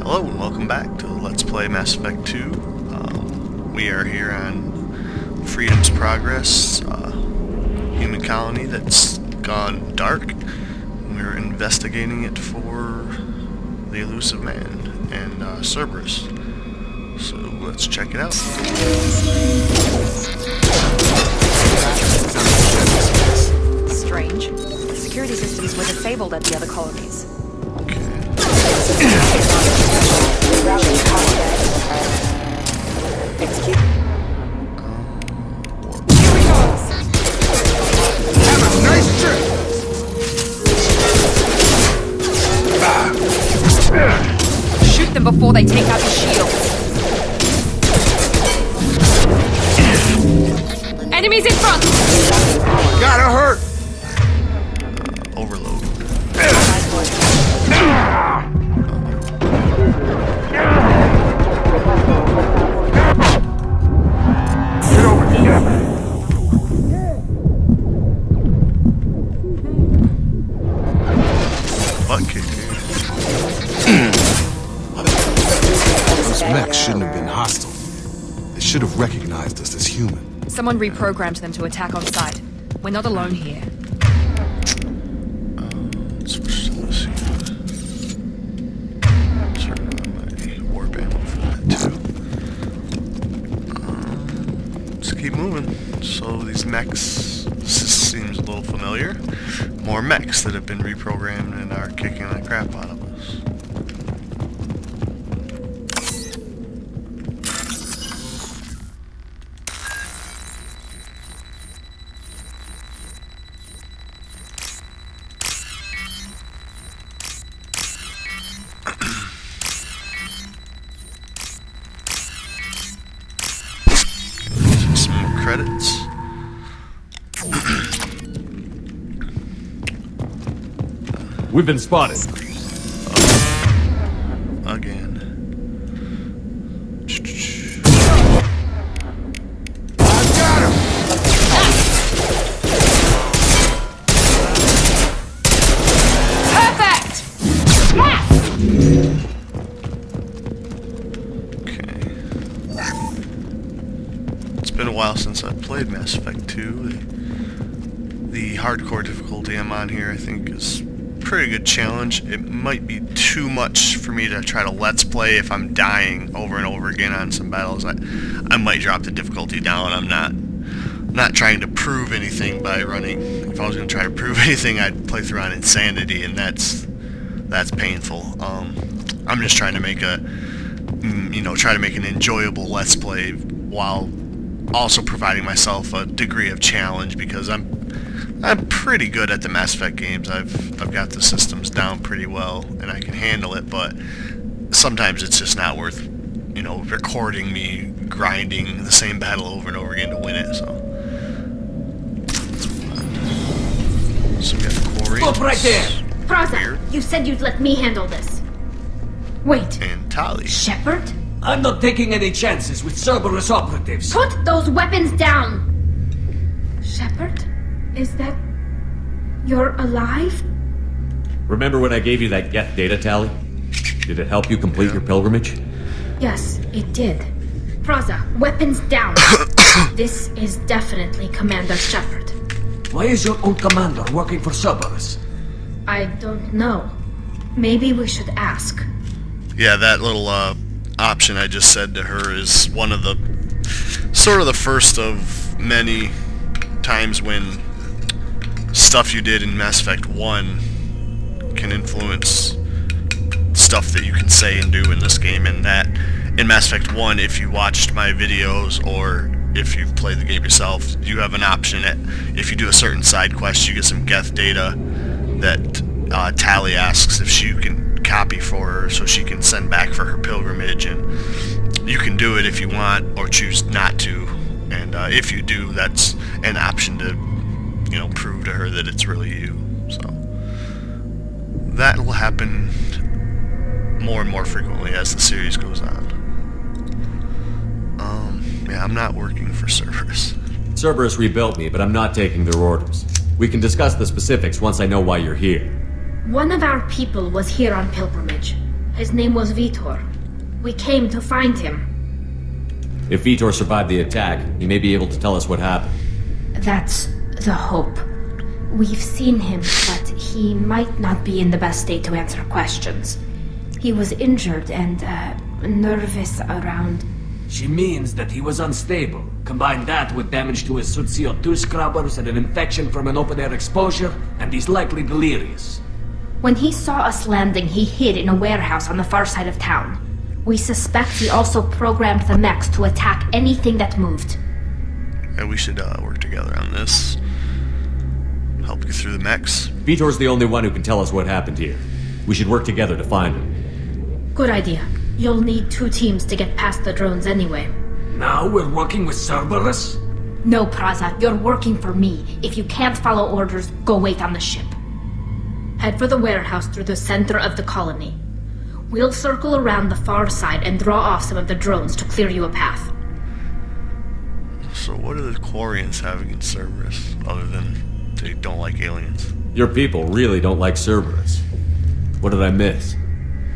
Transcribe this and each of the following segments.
Hello and welcome back to Let's Play Mass Effect 2. We are here on Freedom's Progress, human colony that's gone dark. We're investigating it for the elusive man and Cerberus. So let's check it out. Strange. The security systems were disabled at the other colonies. Have a nice trip! Shoot them before they take out the shields. Enemies in front! Gotta hurt! Overload. Get over here! Butt kick, dude. Those mechs shouldn't have been hostile. They should have recognized us as human. Someone reprogrammed them to attack on sight. We're not alone here. Let's switch to this here. Turn on my warp ammo for that too. Let's keep moving. So these mechs, this seems a little familiar. More mechs that have been reprogrammed and are kicking the crap out of us. Some more credits. We've been spotted. Again. I got him! Perfect! Okay. It's been a while since I played Mass Effect 2. The hardcore difficulty I'm on here, I think, is a pretty good challenge. It might be too much for me to try to let's play if I'm dying over and over again on some battles. I might drop the difficulty down. I'm not trying to prove anything by running. If I was going to try to prove anything, I'd play through on Insanity, and that's painful. I'm just trying to make try to make an enjoyable let's play while also providing myself a degree of challenge, because I'm pretty good at the Mass Effect games. I've got the systems down pretty well and I can handle it, but sometimes it's just not worth, recording me grinding the same battle over and over again to win it. So we got the quarry. Stop right there! Praza, you said you'd let me handle this. Wait, And Tali. Shepard? I'm not taking any chances with Cerberus operatives. Put those weapons down! Shepard? Is that... You're alive? Remember when I gave you that get data tally? Did it help you complete your pilgrimage? Yes, it did. Praza, weapons down. This is definitely Commander Shepard. Why is your own commander working for Cerberus? I don't know. Maybe we should ask. Yeah, that little option I just said to her is one of the sort of the first of many times when stuff you did in Mass Effect 1 can influence stuff that you can say and do in this game. And that in Mass Effect 1, if you watched my videos or if you've played the game yourself, you have an option that if you do a certain side quest, you get some Geth data that Tali asks if she can copy for her so she can send back for her pilgrimage, and you can do it if you want or choose not to. And if you do, that's an option to prove to her that it's really you. So that will happen more and more frequently as the series goes on. Yeah, I'm not working for Cerberus. Cerberus rebuilt me, but I'm not taking their orders. We can discuss the specifics once I know why you're here. One of our people was here on pilgrimage. His name was Vitor. We came to find him. If Vitor survived the attack, he may be able to tell us what happened. That's the hope. We've seen him, but he might not be in the best state to answer questions. He was injured and, nervous around. She means that he was unstable. Combine that with damage to his suit CO2 scrubbers and an infection from an open-air exposure, and he's likely delirious. When he saw us landing, he hid in a warehouse on the far side of town. We suspect he also programmed the mechs to attack anything that moved. And we should work together on this. Help you through the mechs. Vitor's the only one who can tell us what happened here. We should work together to find him. Good idea. You'll need 2 teams to get past the drones anyway. Now we're working with Cerberus? No, Praza, you're working for me. If you can't follow orders, go wait on the ship. Head for the warehouse through the center of the colony. We'll circle around the far side and draw off some of the drones to clear you a path. So what do the Quarians have against Cerberus, other than they don't like aliens? Your people really don't like Cerberus. What did I miss?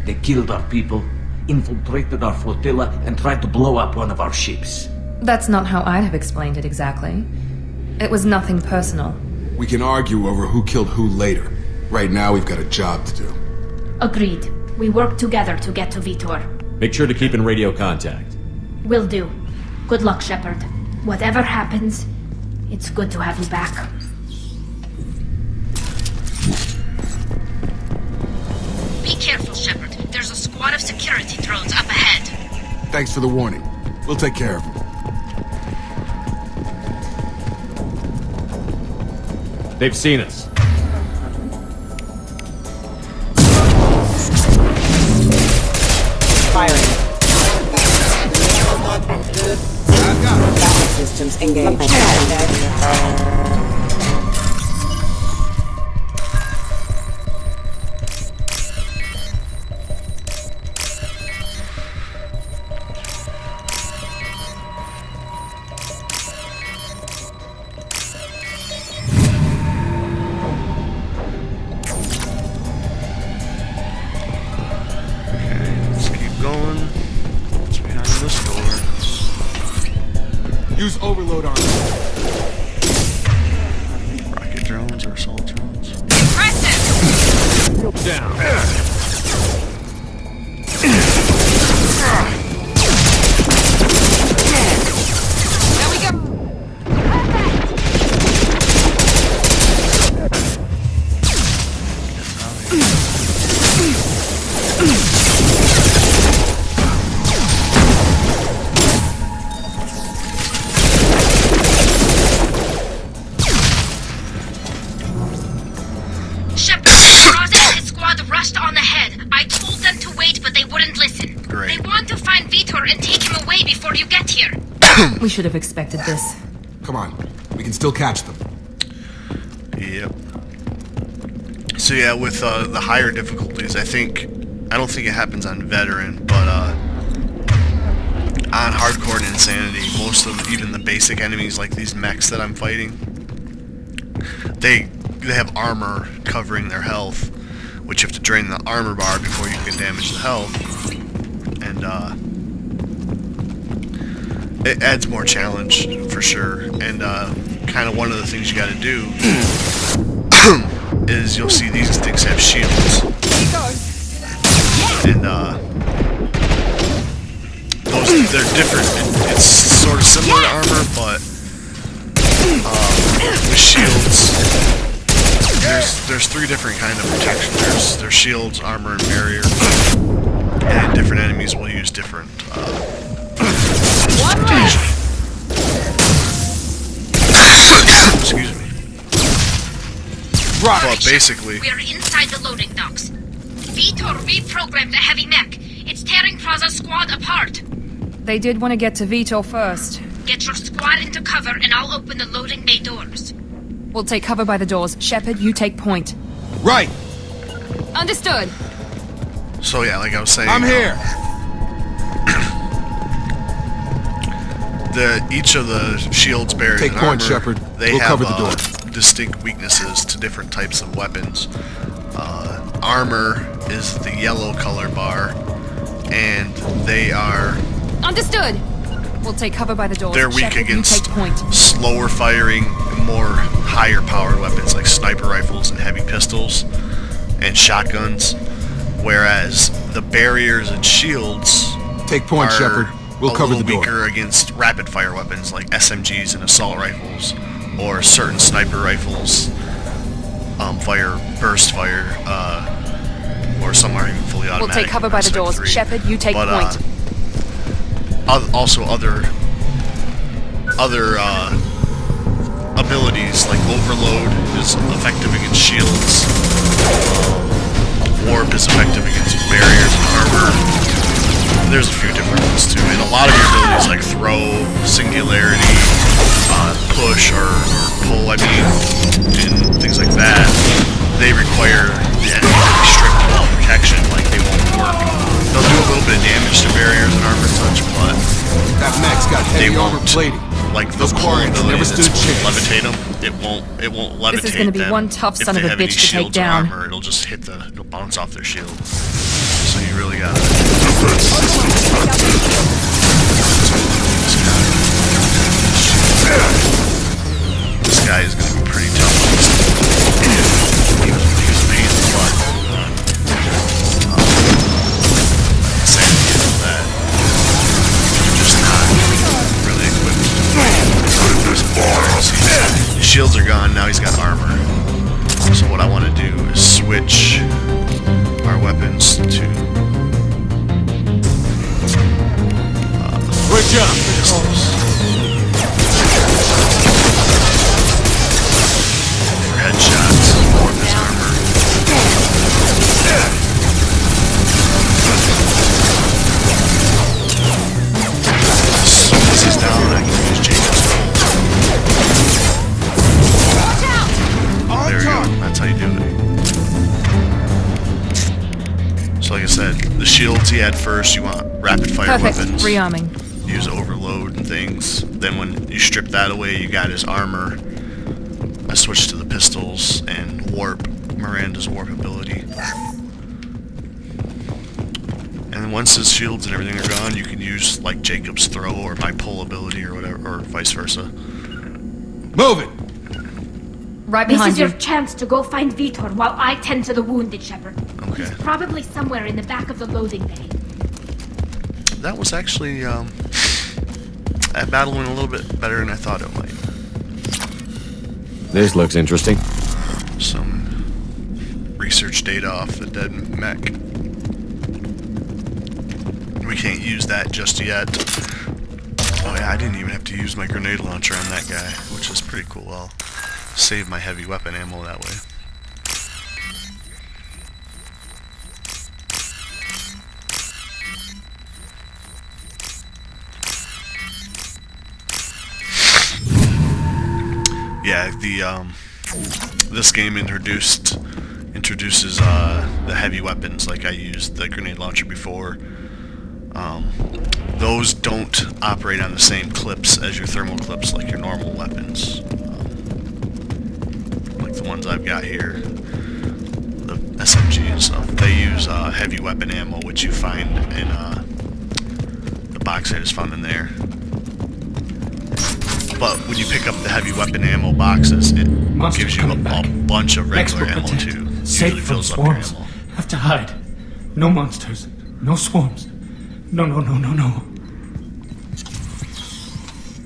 They killed our people, infiltrated our flotilla, and tried to blow up one of our ships. That's not how I'd have explained it exactly. It was nothing personal. We can argue over who killed who later. Right now, we've got a job to do. Agreed. We work together to get to Vitor. Make sure to keep in radio contact. Will do. Good luck, Shepard. Whatever happens, it's good to have you back. Be careful, Shepard. There's a squad of security drones up ahead. Thanks for the warning. We'll take care of them. They've seen us. Firing. I've got him. Battle systems engaged. Let's keep going. What's behind this door? Use overload armor. Rocket drones or assault drones? Down. There we go! Shepard, Praza and his squad rushed on ahead. I told them to wait, but they wouldn't listen. Great. They want to find Vitor and take him away before you get here. We should have expected this. Come on. We can still catch them. Yep. So yeah, with the higher difficulties, I don't think it happens on veteran, but on hardcore and insanity, most of even the basic enemies like these mechs that I'm fighting, they have armor covering their health, which you have to drain the armor bar before you can damage the health, and it adds more challenge for sure. And kind of one of the things you got to do is you'll see these things have shields, and those, they're different. It's sort of similar to armor, but with shields, there's 3 different kind of protection. There's shields, armor, and barrier, and different enemies will use different protection. Excuse me. But basically, We're inside the loading docks. Vitor reprogrammed the heavy mech. It's tearing Praza's squad apart. They did want to get to Vitor first. Get your squad into cover and I'll open the loading bay doors. We'll take cover by the doors. Shepard, you take point. Right! Understood. so yeah, like I was saying, I'm here. Each of the shields, barriers, Take and point, armor, Shepard. they We'll have cover the door. distinct weaknesses to different types of weapons. armor is the yellow color bar, and they are... Understood. We'll take cover by the doors. They're weak Shepard, you against take point. slower firing, more higher powered weapons like sniper rifles and heavy pistols and shotguns, whereas the barriers and shields Take point, are Shepard. We'll a cover little the door. weaker against rapid fire weapons like SMGs and assault rifles, or certain sniper rifles, burst fire, or some are even fully automatic. We'll take cover by the Mass Effect doors. 3. Shepard, you take But, point. Also other abilities like overload is effective against shields. Warp is effective against barriers and armor. There's a few different ones too, and a lot of your abilities like throw, singularity, push or pull, I mean, and things like that, they require the enemy to be stripped of all protection, like they won't work. They'll do a little bit of damage to barriers and armor touch, but That mech's got they heavy armor won't. plating. Like the Those pull Quarians ability never that's stood chance. levitate them, it won't levitate This is gonna be them. one tough son if of they a have any bitch to take shields or down. Armor, it'll just it'll bounce off their shield. So you really gotta. This guy is gonna be pretty tough. He was a pain in the butt. Same with that. You're just not really equipped. His shields are gone, now he's got armor. So what I want to do is switch our weapons to Switch up! pistols. For headshots, more of his armor. As soon as he's down, I can use Jacob's bow. There we go. That's how you do it. So like I said, the shields he had first, you want rapid fire Perfect. weapons. Rearming. Use overload and things. Then when you strip that away, you got his armor. I switched to the pistols and warp, Miranda's warp ability. And then once his shields and everything are gone, you can use like Jacob's throw or my pull ability or whatever, or vice versa. Move it! Right This behind is you. your chance to go find Vitor while I tend to the wounded, Shepard. Okay. He's probably somewhere in the back of the loading bay. That was actually, that battle went a little bit better than I thought it might. This looks interesting. Some research data off the dead mech. We can't use that just yet. Oh yeah, I didn't even have to use my grenade launcher on that guy, which is pretty cool. I'll save my heavy weapon ammo that way. Yeah, this game introduces the heavy weapons. Like I used the grenade launcher before. Those don't operate on the same clips as your thermal clips, like your normal weapons. Like the ones I've got here, the SMG and stuff. They use heavy weapon ammo, which you find in the box I just found in there. But when you pick up the heavy weapon ammo boxes, it Monsters gives you coming a back. bunch of Next regular we'll ammo protect. too. Usually Safe from fills up your swarms. ammo. Have to hide. No monsters. No swarms. No.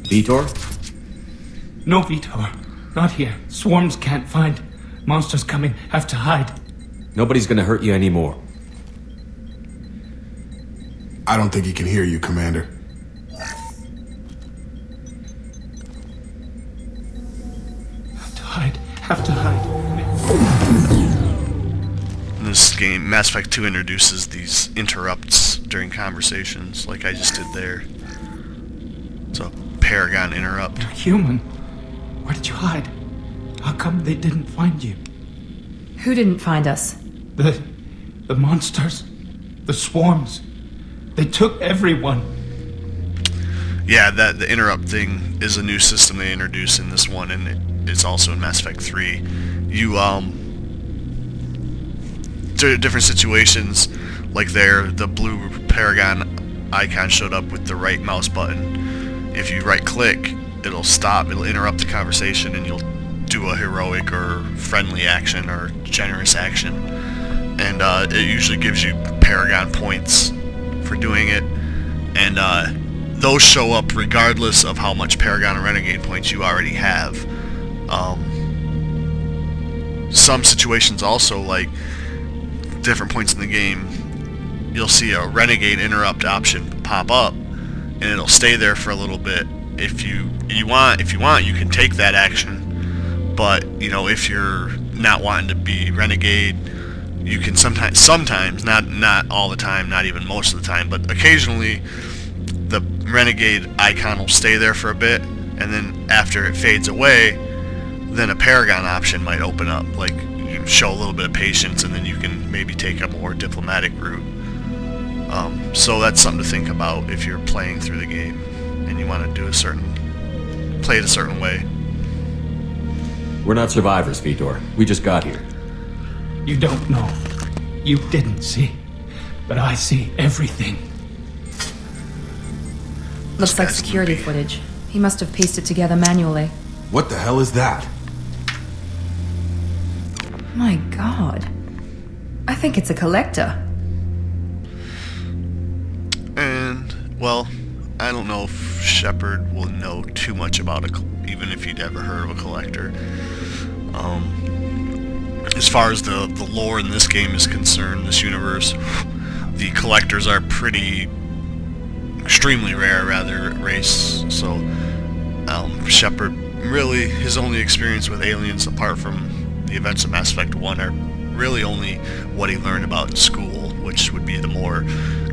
Vitor? No Vitor. Not here. Swarms can't find. Monsters coming. Have to hide. Nobody's gonna hurt you anymore. I don't think he can hear you, Commander. Have to hide. In this game, Mass Effect 2 introduces these interrupts during conversations, like I just did there. It's a Paragon interrupt. You're human. Where did you hide? How come they didn't find you? Who didn't find us? The monsters. The swarms. They took everyone. Yeah, the interrupt thing is a new system they introduced in this one, and it's also in Mass Effect 3. You different situations, like the blue Paragon icon showed up with the right mouse button. If you right click, it'll interrupt the conversation, and you'll do a heroic or friendly action or generous action. And it usually gives you Paragon points for doing it. And those show up regardless of how much Paragon and Renegade points you already have. Some situations also, like different points in the game, you'll see a Renegade interrupt option pop up, and it'll stay there for a little bit. If you want, you can take that action. But if you're not wanting to be Renegade, you can sometimes, not all the time, not even most of the time, but occasionally, the Renegade icon will stay there for a bit, and then after it fades away, then a Paragon option might open up. Like, you show a little bit of patience, and then you can maybe take a more diplomatic route. So that's something to think about if you're playing through the game and you want to play it a certain way. We're not survivors, Vitor. We just got here. You don't know. You didn't see. But I see everything. Looks like security footage. He must have pieced it together manually. What the hell is that? My God. I think it's a collector. And, well, I don't know if Shepard will know too much about even if he'd ever heard of a collector. As far as the lore in this game is concerned, this universe, the collectors are extremely rare, race. So Shepard, really, his only experience with aliens apart from the events of Mass Effect 1 are really only what he learned about in school, which would be the more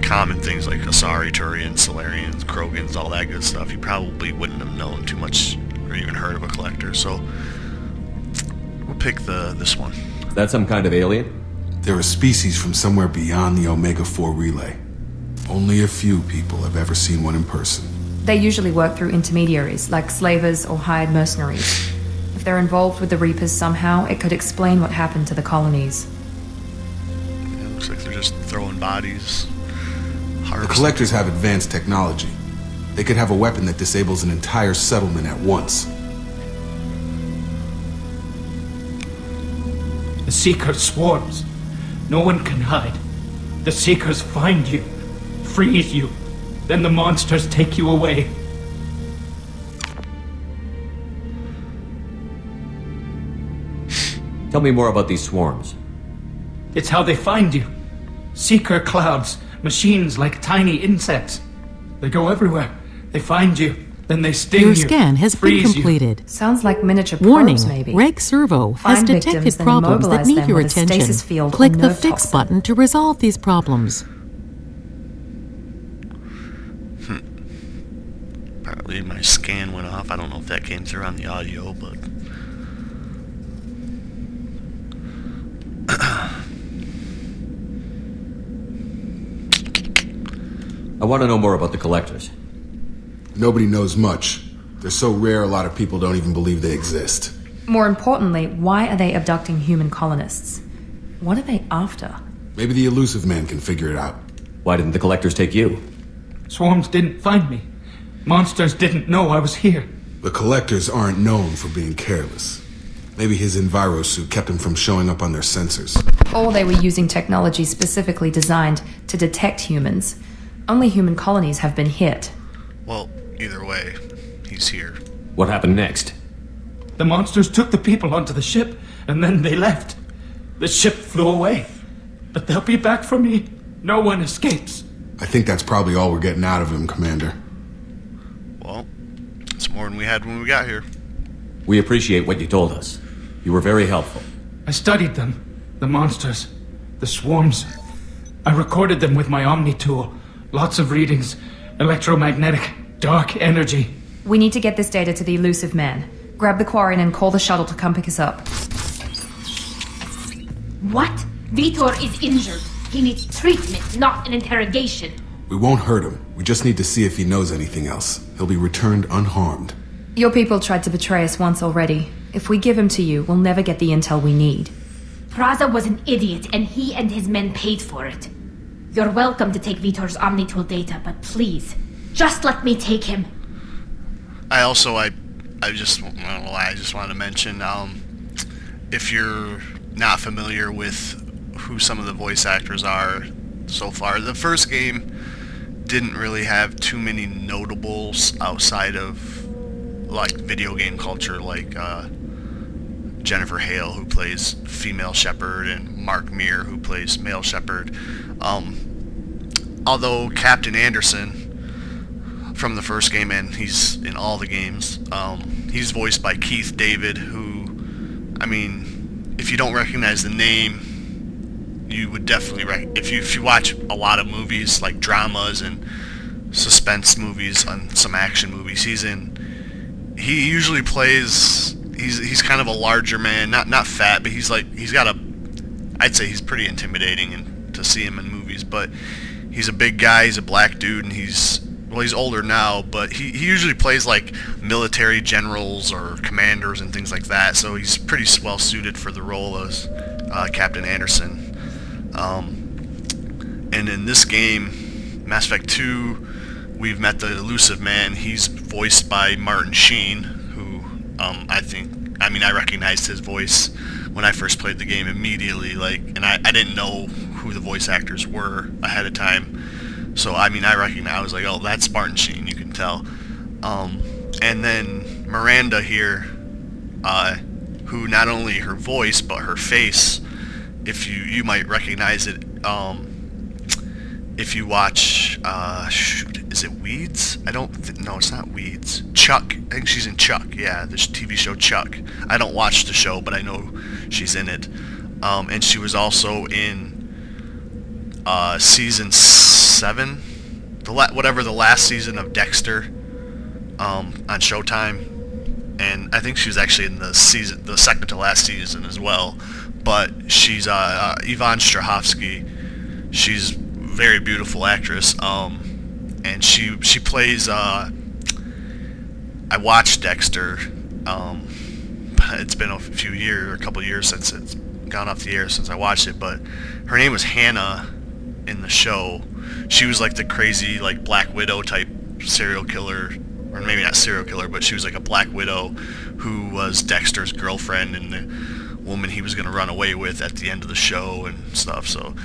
common things like Asari, Turians, Solarians, Krogans, all that good stuff. He probably wouldn't have known too much or even heard of a collector, so we'll pick this one. That some kind of alien? They're a species from somewhere beyond the Omega-4 relay. Only a few people have ever seen one in person. They usually work through intermediaries, like slavers or hired mercenaries. If they're involved with the Reapers somehow, it could explain what happened to the colonies. It looks like they're just throwing bodies. The collectors have advanced technology. They could have a weapon that disables an entire settlement at once. The Seeker swarms. No one can hide. The Seekers find you, freeze you, then the monsters take you away. Tell me more about these swarms. It's how they find you. Seeker clouds, machines like tiny insects. They go everywhere. They find you, then they sting you. Your scan has been freeze completed. Sounds like miniature Warning, probes, maybe. Reg Servo has Find detected victims, then problems that immobilize need them your with a attention. stasis field Click or the nerve Fix toxin. button to resolve these problems. Apparently my scan went off. I don't know if that came through on the audio, but... I want to know more about the collectors. Nobody knows much. They're so rare, a lot of people don't even believe they exist. More importantly, why are they abducting human colonists? What are they after? Maybe the elusive man can figure it out. Why didn't the collectors take you? Swarms didn't find me. Monsters didn't know I was here. The collectors aren't known for being careless. Maybe his enviro suit kept him from showing up on their sensors. Or they were using technology specifically designed to detect humans. Only human colonies have been hit. Well, either way, he's here. What happened next? The monsters took the people onto the ship, and then they left. The ship flew away. But they'll be back for me. No one escapes. I think that's probably all we're getting out of him, Commander. Well, it's more than we had when we got here. We appreciate what you told us. You were very helpful. I studied them. The monsters. The swarms. I recorded them with my Omni tool. Lots of readings. Electromagnetic. Dark energy. We need to get this data to the elusive man. Grab the Quarian and call the shuttle to come pick us up. What? Vitor is injured. He needs treatment, not an interrogation. We won't hurt him. We just need to see if he knows anything else. He'll be returned unharmed. Your people tried to betray us once already. If we give him to you, we'll never get the intel we need. Praza was an idiot, and he and his men paid for it. You're welcome to take Vitor's Omnitool data, but please, just let me take him. I just want to mention, if you're not familiar with who some of the voice actors are so far, the first game didn't really have too many notables outside of like video game culture, like Jennifer Hale, who plays female Shepard, and Mark Meer, who plays male Shepard. Although Captain Anderson from the first game, and he's in all the games, he's voiced by Keith David, who, I mean, if you don't recognize the name, you would definitely if you watch a lot of movies, like dramas and suspense movies and some action movies, he usually plays, he's kind of a larger man, not fat, but I'd say he's pretty intimidating and to see him in movies, but he's a big guy, he's a black dude, and he's older now, but he usually plays like military generals or commanders and things like that, so he's pretty well suited for the role as Captain Anderson. And in this game, Mass Effect 2, we've met the elusive man. He's voiced by Martin Sheen, who I recognized his voice when I first played the game immediately, and I didn't know who the voice actors were ahead of time. So I was like, oh, that's Martin Sheen, you can tell. And then Miranda here, who not only her voice but her face, if you might recognize it if you watch is it Weeds? No, it's not Weeds. Chuck. I think she's in Chuck. Yeah, the TV show Chuck. I don't watch the show, but I know she's in it. And she was also in season 7, whatever the last season of Dexter, on Showtime. And I think she was actually in the second to last season as well. But she's Yvonne Strahovski. She's a very beautiful actress, and she plays. I watched Dexter. It's been a couple years since it's gone off the air since I watched it. But her name was Hannah in the show. She was like the crazy, like Black Widow type serial killer, or maybe not serial killer, but she was like a Black Widow who was Dexter's girlfriend and the woman he was going to run away with at the end of the show and stuff. So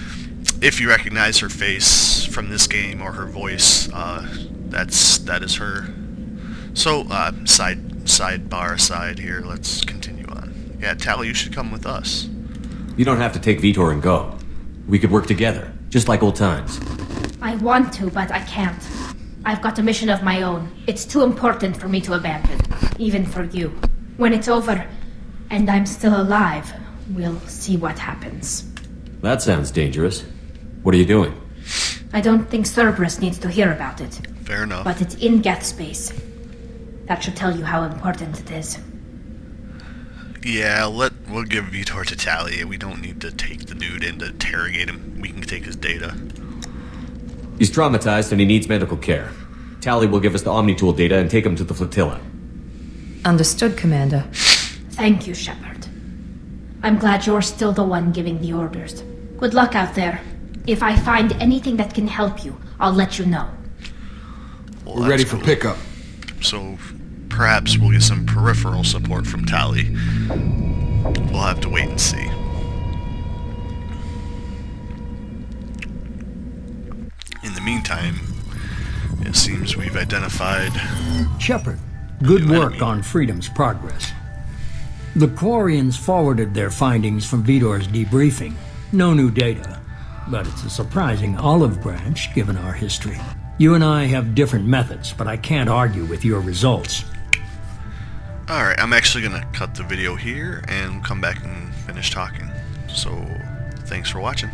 if you recognize her face from this game or her voice, that is her. So sidebar aside here, let's continue on. Yeah, Tally, you should come with us. You don't have to take Vitor and go. We could work together, just like old times. I want to, but I can't. I've got a mission of my own. It's too important for me to abandon, even for you. When it's over, and I'm still alive, we'll see what happens. That sounds dangerous. What are you doing? I don't think Cerberus needs to hear about it. Fair enough. But it's in Geth space. That should tell you how important it is. Yeah, we'll give Vitor to Tally. We don't need to take the dude in to interrogate him. We can take his data. He's traumatized and he needs medical care. Tally will give us the Omnitool data and take him to the flotilla. Understood, Commander. Thank you, Shepard. I'm glad you're still the one giving the orders. Good luck out there. If I find anything that can help you, I'll let you know. Well, We're ready for pickup. So perhaps we'll get some peripheral support from Tally. We'll have to wait and see. In the meantime, it seems we've identified... Shepard, good new work enemy. on Freedom's progress. The Quarians forwarded their findings from Vitor's debriefing. No new data, but it's a surprising olive branch given our history. You and I have different methods, but I can't argue with your results. Alright, I'm actually going to cut the video here and come back and finish talking. So, thanks for watching.